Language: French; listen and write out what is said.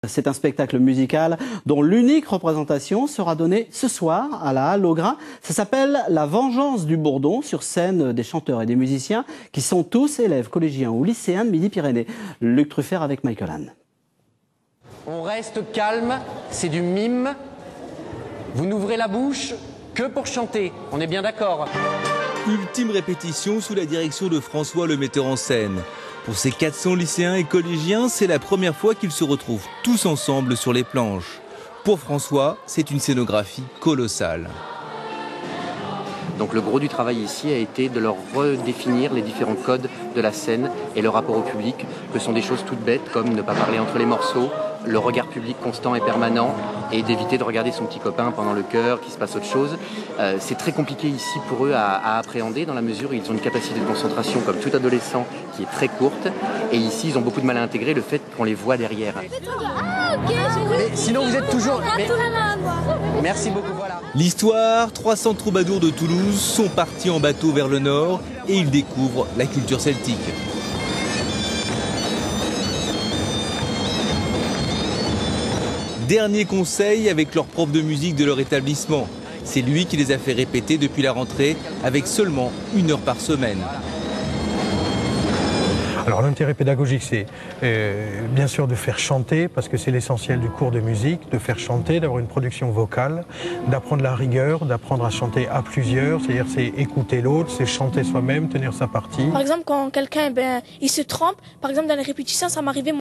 C'est un spectacle musical dont l'unique représentation sera donnée ce soir à la Halle au Grain. Ça s'appelle La Vengeance du Bourdon, sur scène des chanteurs et des musiciens qui sont tous élèves collégiens ou lycéens de Midi-Pyrénées. Luc Truffert avec Michael Anne. On reste calme, c'est du mime. Vous n'ouvrez la bouche que pour chanter, on est bien d'accord? Ultime répétition sous la direction de François, le metteur en scène. Pour ces 400 lycéens et collégiens, c'est la première fois qu'ils se retrouvent tous ensemble sur les planches. Pour François, c'est une scénographie colossale. Donc le gros du travail ici a été de leur redéfinir les différents codes de la scène et le rapport au public, que sont des choses toutes bêtes comme ne pas parler entre les morceaux, le regard public constant et permanent et d'éviter de regarder son petit copain pendant le chœur, qu'il se passe autre chose. C'est très compliqué ici pour eux à appréhender dans la mesure où ils ont une capacité de concentration comme tout adolescent qui est très courte et ici ils ont beaucoup de mal à intégrer le fait qu'on les voit derrière. Mais sinon vous êtes toujours... Merci beaucoup, voilà. L'histoire, 300 troubadours de Toulouse sont partis en bateau vers le nord et ils découvrent la culture celtique. Dernier conseil avec leur prof de musique de leur établissement. C'est lui qui les a fait répéter depuis la rentrée avec seulement 1 heure par semaine. Alors l'intérêt pédagogique, c'est bien sûr de faire chanter, parce que c'est l'essentiel du cours de musique, de faire chanter, d'avoir une production vocale, d'apprendre la rigueur, d'apprendre à chanter à plusieurs, c'est-à-dire c'est écouter l'autre, c'est chanter soi-même, tenir sa partie. Par exemple, quand quelqu'un il se trompe, par exemple dans les répétitions, ça m'arrivait.